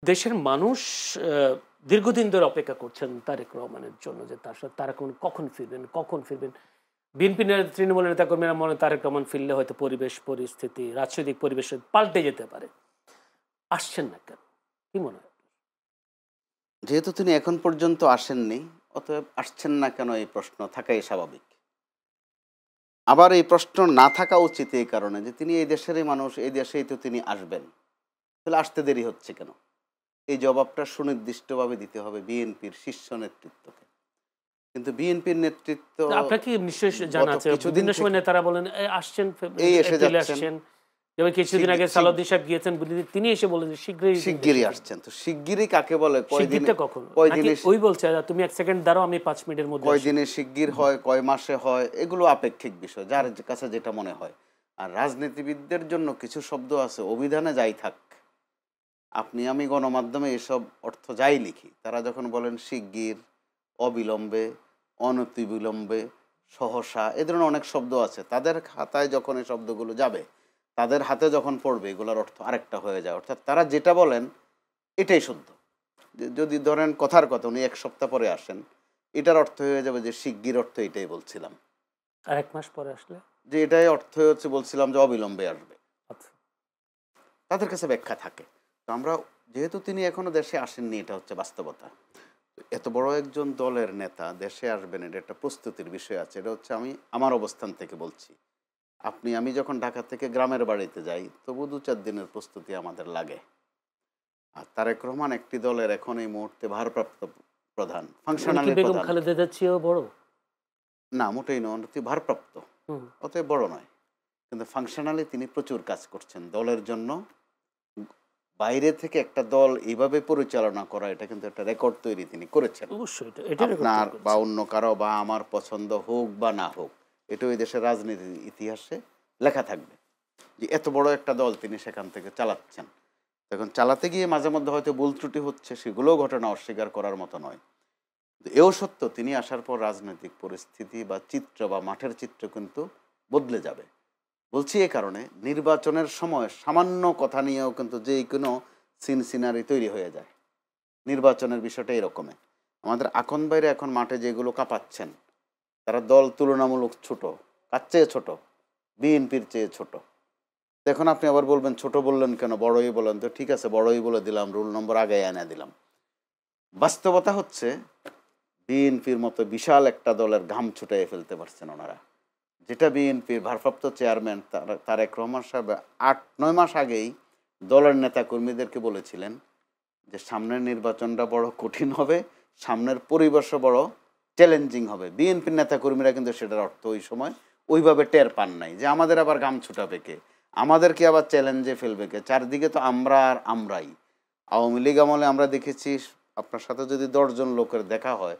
দেশের মানুষ দীর্ঘদিন ধরে অপেক্ষা করছেন তারেক রহমানের জন্য যে তার সাথে তারা কখন ফিরবেন। বিএনপি নেতা, তৃণমূলের নেতাকর্মীরা মনে হয় তারেক রহমান ফিরলে হয়তো পরিবেশ পরিস্থিতি রাজনৈতিক পরিবেশ পাল্টে যেতে পারে। আসছেন না কেন, কি মনে হয়? যেহেতু তিনি এখন পর্যন্ত আসেননি, অতএব আসছেন না কেন এই প্রশ্ন থাকাই স্বাভাবিক। আবার এই প্রশ্ন না থাকা উচিত এই কারণে যে তিনি এই দেশেরই মানুষ, এই দেশেই তো তিনি আসবেন, তাহলে আসতে দেরি হচ্ছে কেন? এই জবাবটা সুনির্দিষ্টভাবে দিতে হবে বিএনপির শীর্ষ নেতৃত্বকে। কিন্তু বিএনপির নেতৃত্ব আপনার কি নিশ্চয়ই জানা গত আছে কিছুদিন বিভিন্ন সময় থেকে নেতারা বলেন আসছেন, এই এসে এপ্রিলে যাচ্ছেন, আসছেন। যেমন কিছুদিন আগে সালাউদ্দিন সাহেব গিয়েছেন, তিনি এসে বলেন যে শীঘ্রই শিগগিরই আসছেন। তো শিগগিরই কাকে বলে? শিগগিরটা কখন? নাকি কয়দিনে ওই বলছে তুমি 1 সেকেন্ড দাঁড়াও, আমি 5 মিনিটের মধ্যে আসি। কয়দিনে শিগগির হয়, কয় মাসে হয়, এগুলো আপেক্ষিক বিষয়, যার কাছে যেটা মনে হয়। আর রাজনীতিবিদদের জন্য কিছু শব্দ আছে, অভিধানে যাই থাক, আপনি আমি গণমাধ্যমে এসব অর্থ যাই লিখি, তারা যখন বলেন শিগগির, অবিলম্বে, অনতিবিলম্বে, সহসা, এ ধরনের অনেক শব্দ আছে, তাদের খাতায় যখন এই শব্দগুলো যাবে, তাদের হাতে যখন পড়বে, এগুলোর অর্থ আরেকটা হয়ে যায়। অর্থাৎ তারা যেটা বলেন এটাই শুদ্ধ। যদি ধরেন কথার কথা উনি 1 সপ্তাহ পরে আসেন, এটার অর্থ হয়ে যাবে যে শিগগির অর্থ এটাই বলছিলাম, আর 1 মাস পরে আসলে যে এটাই অর্থ হচ্ছে বলছিলাম যে অবিলম্বে আসবে। আচ্ছা। তাদের কাছে ব্যাখ্যা থাকে। তো আমরা, যেহেতু তিনি এখনো দেশে আসেননি, এটা হচ্ছে বাস্তবতা। তো এত বড় একজন দলের নেতা দেশে আসবেন, এটা একটা প্রস্তুতির বিষয় আছে। এটা হচ্ছে আমি আমার অবস্থান থেকে বলছি। আমি যখন ঢাকা থেকে গ্রামের বাড়িতে যাই, তবু 2-4 দিনের প্রস্তুতি আমাদের লাগে। আর তারেক রহমান একটি দলের এখন এই মুহূর্তে ভারপ্রাপ্ত প্রধান, উনি কি ফাংশনালি বেগম প্রধান। খালেদা জিয়ার চেয়েও বড়? না, মোটেই নয়, অতি ভারপ্রাপ্ত, হুম। অতএব বড় নয়। কিন্তু ফাংশনালি তিনি প্রচুর কাজ করছেন দলের জন্য। বাইরে থেকে একটা দল এইভাবে পরিচালনা করা, এটা কিন্তু একটা রেকর্ড তৈরি তিনি করেছেন। অবশ্যই এটা রেকর্ড আপনার তৈরি বা করেছে। অন্য কারো বা আমার পছন্দ হোক বা না হোক, এটা ওই দেশের রাজনীতির ইতিহাসে লেখা থাকবে যে এত বড় একটা দল তিনি সেখান থেকে চালাচ্ছেন। তখন চালাতে গিয়ে মাঝে মধ্যে হয়তো ভুল ত্রুটি হচ্ছে, সেগুলোও ঘটনা অস্বীকার করার মতো নয়। কিন্তু এও সত্য, তিনি আসার পর রাজনৈতিক পরিস্থিতি বা চিত্র বা মাঠের চিত্র কিন্তু বদলে যাবে। বলছি এই কারণে, নির্বাচনের সময় সামান্য কথা নিয়েও কিন্তু যে কোনো সিন সিনারি তৈরি হয়ে যায়। নির্বাচনের বিষয়টা এরকমই। আমাদের আকন বাইরে এখন মাঠে যেগুলো কাঁপাচ্ছেন, তারা দল তুলনামূলক ছোট, কার চেয়ে ছোট? বিএনপির চেয়ে ছোট। এখন আপনি আবার বলবেন ছোট বললেন কেন, বড়ই বলেন। তো ঠিক আছে, বড়ই বলে দিলাম, রুল নম্বর আগে এনে দিলাম। বাস্তবতা হচ্ছে বিএনপির মতো বিশাল একটা দলের ঘাম ছুটাইয়ে ফেলতে পারছেন ওনারা। যেটা বিএনপির ভারপ্রাপ্ত চেয়ারম্যান তারেক রহমান সাহেব 8-9 মাস আগেই দলের নেতা কর্মীদেরকে বলেছিলেন যে সামনের নির্বাচনটা বড় কঠিন হবে, সামনের পরিবেশও বড় চ্যালেঞ্জিং হবে। বিএনপির নেতা কর্মীরা কিন্তু সেটার অর্থ ওই সময় ওইভাবে টের পান নাই, যে আমাদের আবার ঘাম ছুটাবে কে, আমাদেরকে আবার চ্যালেঞ্জে ফেলবে কে, চারদিকে তো আমরা আর আমরাই। আওয়ামী লীগ আমলে আমরা দেখেছি, আপনার সাথে যদি 10 জন লোকের দেখা হয়,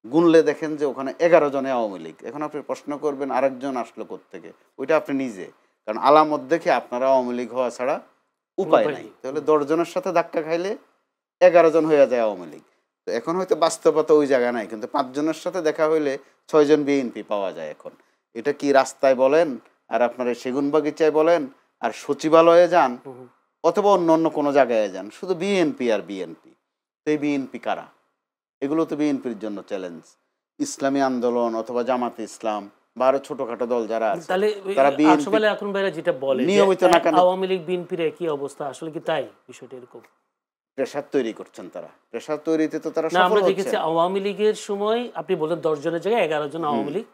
গুনলে দেখেন যে ওখানে 11 জনে আওয়ামী লীগ। এখন আপনি প্রশ্ন করবেন আরেকজন আসলো কোত্থেকে, ওইটা আপনি নিজে, কারণ আলামত দেখে আপনারা আওয়ামী লীগ হওয়া ছাড়া উপায় নাই। তাহলে 10 জনের সাথে ধাক্কা খাইলে 11 জন হয়ে যায় আওয়ামী লীগ। তো এখন হয়তো বাস্তবতা ওই জায়গা নাই, কিন্তু 5 জনের সাথে দেখা হইলে 6 জন বিএনপি পাওয়া যায় এখন। এটা কি রাস্তায় বলেন, আর আপনারা সেগুন বাগিচায় বলেন, আর সচিবালয়ে যান, অথবা অন্য অন্য কোনো জায়গায় যান, শুধু বিএনপি আর বিএনপি। তো এই বিএনপি কারা? এগুলো তো বিএনপির জন্য চ্যালেঞ্জ। ইসলামী আন্দোলন অথবা জামাতে ইসলাম বা আরো ছোটখাটো দল যারা আছে, তাহলে তারা বিএনপি আসলে এখন ভাইরা যেটা বলে যে নিয়মিত না কেন আওয়ামী লীগ বিএনপির একই অবস্থা, আসলে কি তাই? বিষয়টা এরকম প্রেশার তৈরি করছেন। তারা প্রেশার তৈরিতে তো তারা না, সফল আমরা দেখেছি হচ্ছেন। আওয়ামী লীগের সময় আপনি বলেন 10 জনের জায়গায় 11 জন আওয়ামী লীগ,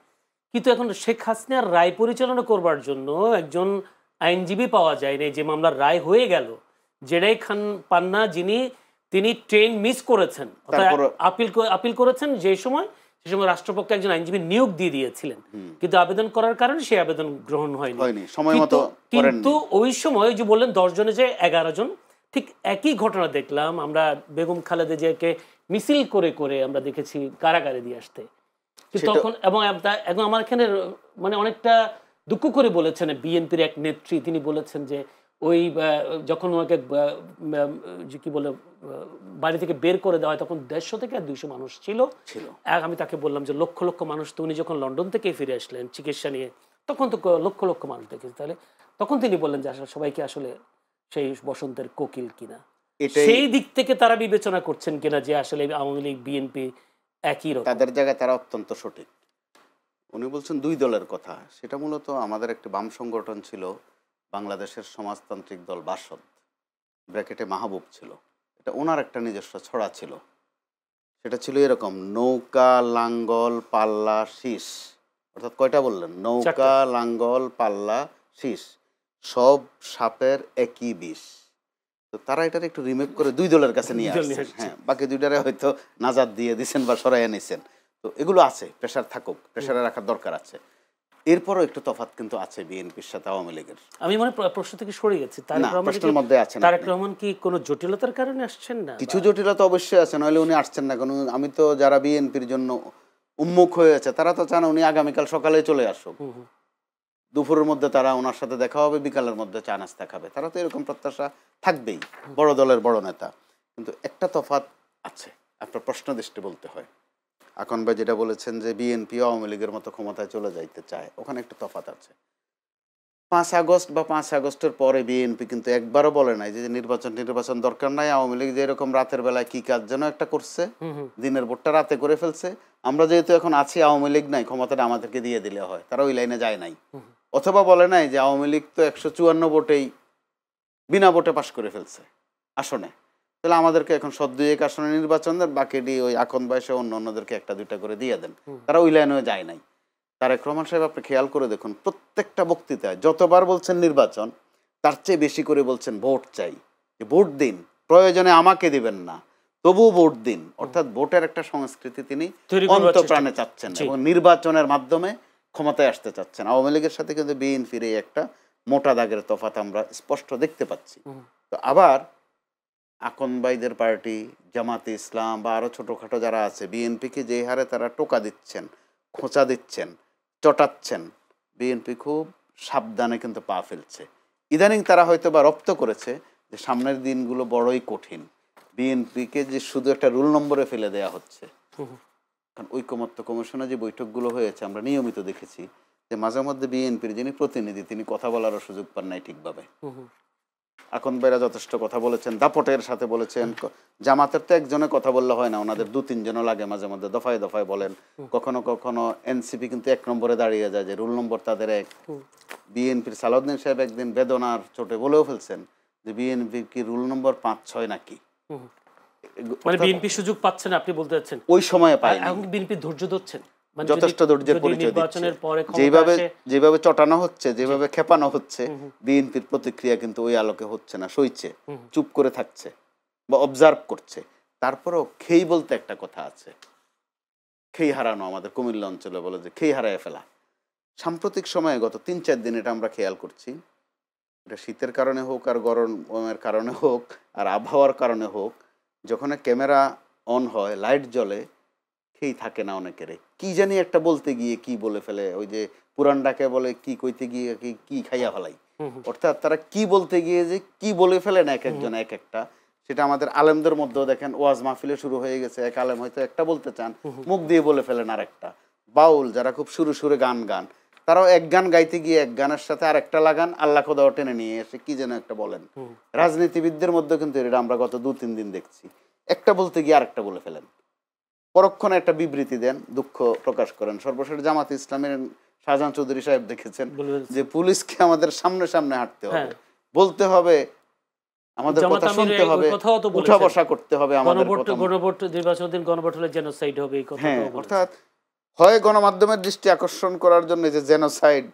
কিন্তু এখন শেখ হাসিনার রায় পরিচালনা করবার জন্য একজন আইনজীবী পাওয়া যায়নি। যে মামলার রায় হয়ে গেল, জেরাই খান পান্না, তিনি ট্রেন মিস করেছেন, অর্থাৎ তারপর আপিল করেছেন যে সময়, সে সময় রাষ্ট্রপক্ষ একজন আইনজীবী নিয়োগ দিয়ে দিয়েছিলেন, কিন্তু আবেদন করার কারণে সেই আবেদন গ্রহণ হয়নি। হয়নি, সময় মতো কিন্তু কিন্তু করেননি। ওই সময় যে বললেন 10 জনে যে 11 জন, ঠিক একই ঘটনা দেখলাম আমরা বেগম খালেদা জিয়াকে মিছিল করে করে আমরা দেখেছি কারাগারে দিয়ে আসতে। কিন্তু সেটা তখন এবং আমার এখানে মানে অনেকটা দুঃখ করে বলেছেন বিএনপির এক নেত্রী, তিনি বলেছেন যে ওই যখন ওনাকে যে কি বলে বাড়ি থেকে বের করে দেওয়া হয়, তখন 150 থেকে 200 মানুষ ছিল। ছিল। আমি তাকে বললাম যে লক্ষ লক্ষ মানুষ তো, উনি যখন লন্ডন থেকে ফিরে আসলেন চিকিৎসা নিয়ে, তখন তো লক্ষ লক্ষ মানুষ দেখেছি। তাহলে তখন তিনি বললেন যে আসলে সবাইকে আসলে সেই বসন্তের কোকিল কিনা। এটাই সেই দিক থেকে তারা বিবেচনা করছেন কিনা যে আসলে আওয়ামী লীগ বিএনপি একই রকম? তাদের জায়গায় তারা অত্যন্ত সঠিক। উনি বলছেন দুই দলের কথা, সেটা মূলত আমাদের একটি বাম সংগঠন ছিল, বাংলাদেশের সমাজতান্ত্রিক দল বাসদ, ব্র্যাকেটে মাহবুব ছিল, এটা ওনার একটা নিজস্ব ছড়া ছিল। সেটা ছিল এরকম: নৌকা লাঙ্গল পাল্লা শীষ, অর্থাৎ কয়টা বললেন? নৌকা লাঙ্গল পাল্লা শীষ, সব সাপের একই বিষ। তো তারা এটার একটু রিমেক করে দুই দলের কাছে নিয়ে আসছেন। হ্যাঁ, বাকি দুইটারে হয়তো নাজাদ দিয়ে দিচ্ছেন বা সরাইয়া নিছেন। তো এগুলো আছে, প্রেশার থাকুক, প্রেশারে রাখার দরকার আছে। এরপরও একটু তফাৎ কিন্তু আছে বিএনপির সাথে আওয়ামী লীগের। আমি প্রশ্ন থেকে সরে গেছি। না, প্রশ্নের মধ্যে আছেন তারেক রহমান কি কোনো জটিলতার কারণে আসছেন না? কিছু জটিলতা অবশ্যই আছে, নইলে উনি আসছেন না কেন? আমি তো যারা বিএনপির জন্য উন্মুখ হয়েছে তারা তো চান উনি আগামীকাল সকালে চলে আসুক, দুপুরের মধ্যে তারা ওনার সাথে দেখা হবে, বিকালের মধ্যে চা নাস্তা খাবে, তারা তো এরকম প্রত্যাশা থাকবেই, বড় দলের বড় নেতা। কিন্তু একটা তফাৎ আছে, আপনার প্রশ্ন দৃষ্টি বলতে হয়। আকন ভাই যেটা বলেছেন যে বিএনপি আওয়ামী লীগের মতো ক্ষমতায় চলে যাইতে চায়, ওখানে একটা তফাৎ আছে। 5 আগস্ট বা 5 আগস্টের পরে বিএনপি কিন্তু একবারও বলে নাই যে নির্বাচন দরকার নাই। আওয়ামী লীগ যেরকম রাতের বেলায় কি কাজ যেন একটা করছে, দিনের ভোটটা রাতে করে ফেলছে, আমরা যেহেতু এখন আছি, আওয়ামী লীগ নাই, ক্ষমতাটা আমাদেরকে দিয়ে দিলে হয়, তারা ওই লাইনে যায় নাই। অথবা বলে নাই যে আওয়ামী লীগ তো 154 ভোটেই বিনা ভোটে পাশ করে ফেলছে আসনে, তাহলে আমাদেরকে এখন 101 আসনে নির্বাচন দেন, বাকিটি ওই আকন বয়সে অন্যদেরকে একটা দুইটা করে দিয়ে দেন। তারা ওই লাইনেও যায় নাই। তারেক রহমান সাহেব আপনি খেয়াল করে দেখুন, প্রত্যেকটা বক্তৃতায় যতবার বলছেন নির্বাচন, তার চেয়ে বেশি করে বলছেন ভোট চাই, যে ভোট দিন, প্রয়োজনে আমাকে দিবেন না, তবুও ভোট দিন। অর্থাৎ ভোটের একটা সংস্কৃতি তিনি অন্তঃপ্রাণে চাচ্ছেন এবং নির্বাচনের মাধ্যমে ক্ষমতায় আসতে চাচ্ছেন। আওয়ামী লীগের সাথে কিন্তু বিএনপির এই একটা মোটা দাগের তফাৎ আমরা স্পষ্ট দেখতে পাচ্ছি। তো আবার আকন ভাইদের পার্টি, জামাতে ইসলাম বা আরো ছোটখাটো যারা আছে, বিএনপিকে যে হারে তারা টোকা দিচ্ছেন, খোঁচা দিচ্ছেন, চটাচ্ছেন, বিএনপি খুব সাবধানে কিন্তু পা ফেলছে। ইদানিং তারা হয়তো বা রপ্ত করেছে যে সামনের দিনগুলো বড়ই কঠিন, বিএনপিকে যে শুধু একটা রুল নম্বরে ফেলে দেয়া হচ্ছে। কারণ ঐকমত্য কমিশনে যে বৈঠকগুলো হয়েছে আমরা নিয়মিত দেখেছি যে মাঝে মধ্যে বিএনপির যিনি প্রতিনিধি তিনি কথা বলারও সুযোগ পান নাই ঠিকভাবে। এখন ভাইরা যথেষ্ট কথা বলেছেন, দাপটের সাথে বলেছেন। জামাতের তো একজনে কথা বললে হয় না, ওনাদের 2-3 জনও লাগে মাঝে মধ্যে, দফায় দফায় বলেন। কখনো কখনো এনসিপি কিন্তু 1 নম্বরে দাঁড়িয়ে যায়, যে রুল নম্বর তাদের 1। বিএনপির সালাউদ্দিন সাহেব একদিন বেদনার চোটে বলেও ফেলছেন যে বিএনপি কি রুল নম্বর 5-6 নাকি। মানে বিএনপি সুযোগ পাচ্ছে না আপনি বলতে চাচ্ছেন? ওই সময়ে পায় না। এখন বিএনপি ধৈর্য ধরছেন, যথেষ্ট ধৈর্যের পরিচয় দিচ্ছে। যেভাবে চটানো হচ্ছে, যেভাবে খেপানো হচ্ছে, বিএনপির প্রতিক্রিয়া কিন্তু ওই আলোকে হচ্ছে না, সইছে, চুপ করে থাকছে বা অবজার্ভ করছে। তারপরেও খেই বলতে একটা কথা আছে, খেই হারানো, আমাদের কুমিল্লা অঞ্চলে বলে যে খেই হারায় ফেলা। সাম্প্রতিক সময়ে গত 3-4 দিন এটা আমরা খেয়াল করছি, এটা শীতের কারণে হোক আর গরমের কারণে হোক আর আবহাওয়ার কারণে হোক, যখন ক্যামেরা অন হয়, লাইট জ্বলে, খেই থাকে না অনেকের, কি জানি একটা বলতে গিয়ে কি বলে ফেলে। ওই যে পুরান ডাকে বলে কি কইতে গিয়ে কি খাইয়া ফেলাই, অর্থাৎ তারা কি বলতে গিয়ে যে কি বলে ফেলেন এক একজন এক একটা। সেটা আমাদের আলেমদের মধ্যেও দেখেন, ওয়াজ মাহফিলে শুরু হয়ে গেছে, এক আলেম হয়তো একটা বলতে চান, মুখ দিয়ে বলে ফেলেন আরেকটা। বাউল যারা খুব সুরে গান, তারাও এক গান গাইতে গিয়ে এক গানের সাথে আরেকটা লাগান, আল্লাহ খোদাও টেনে নিয়ে এসে কি যেন একটা বলেন। রাজনীতিবিদদের মধ্যে কিন্তু এটা আমরা গত 2-3 দিন দেখছি, একটা বলতে গিয়ে আরেকটা বলে ফেলেন, পরক্ষণে একটা বিবৃতি দেন, দুঃখ প্রকাশ করেন। সর্বশেষ জামাতে ইসলামের শাহজাহান চৌধুরী সাহেব দেখেছেন যে পুলিশকে আমাদের সামনে হাঁটতে হবে, বলতে হবে, আমাদের কথা শুনতে হবে, উঠা বসা করতে হবে, আমাদের গণভোট নির্বাচনের দিন গণভোট হলে জেনোসাইড হবে, এই কথা। অর্থাৎ হয় গণমাধ্যমের দৃষ্টি আকর্ষণ করার জন্য যে জেনোসাইড,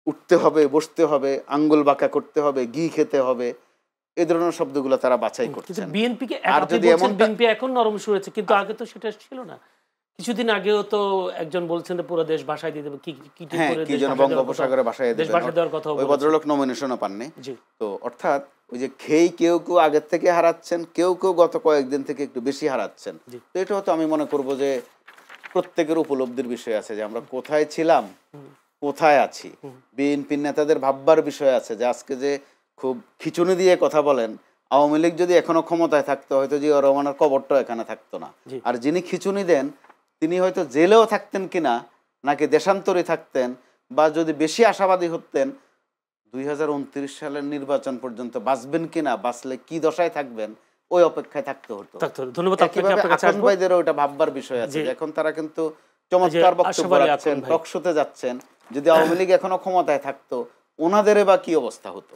উঠতে হবে, বসতে হবে, আঙ্গুল বাঁকা করতে হবে, ঘি খেতে হবে, এই ধরনের শব্দগুলো তারা বাছাই করছেন। বিএনপিকে বিএনপি এখন নরম শুনেছে, কিন্তু আগে তো সেটা ছিল না। কিছুদিন আগেও তো একজন বলছেন পুরো দেশ ভাষায় দিয়ে দেবে, কি যেন বঙ্গোপসাগরে ভাষায় দেওয়ার কথা, ওই ভদ্রলোক নমিনেশনও পাননি। তো অর্থাৎ ওই যে খেই কেউ আগের থেকে হারাচ্ছেন, কেউ গত কয়েকদিন থেকে একটু বেশি হারাচ্ছেন। তো এটাও তো আমি মনে করবো যে প্রত্যেকের উপলব্ধির বিষয় আছে যে আমরা কোথায় ছিলাম, কোথায় আছি। বিএনপির নেতাদের ভাববার বিষয় আছে যে আজকে যে খুব খিচুনি দিয়ে কথা বলেন, আওয়ামী লীগ যদি এখনো ক্ষমতায় থাকতো হয়তো জিয়া রহমানের কবরটাও এখানে থাকতো না। আর যিনি খিচুনি দেন তিনি হয়তো জেলেও থাকতেন কিনা, নাকি দেশান্তরে থাকতেন, বা যদি বেশি আশাবাদী হতেন 2029 সালের নির্বাচন পর্যন্ত বাঁচবেন কিনা, বাঁচলে কি দশায় থাকবেন, ওই অপেক্ষায় থাকতে হতো। ধন্যবাদ আপনাকে। একইভাবে আপনার কাছে আকন আসবো। ভাইদেরও ওটা ভাববার বিষয় আছে। জি। এখন তারা কিন্তু চমৎকার যে বক্তব্য আশরাফ আলী রাখছেন, আকন ভাই। টক শোতে যাচ্ছেন। যদি আওয়ামী লীগ এখনো ক্ষমতায় থাকতো ওনাদের বা কি অবস্থা হতো।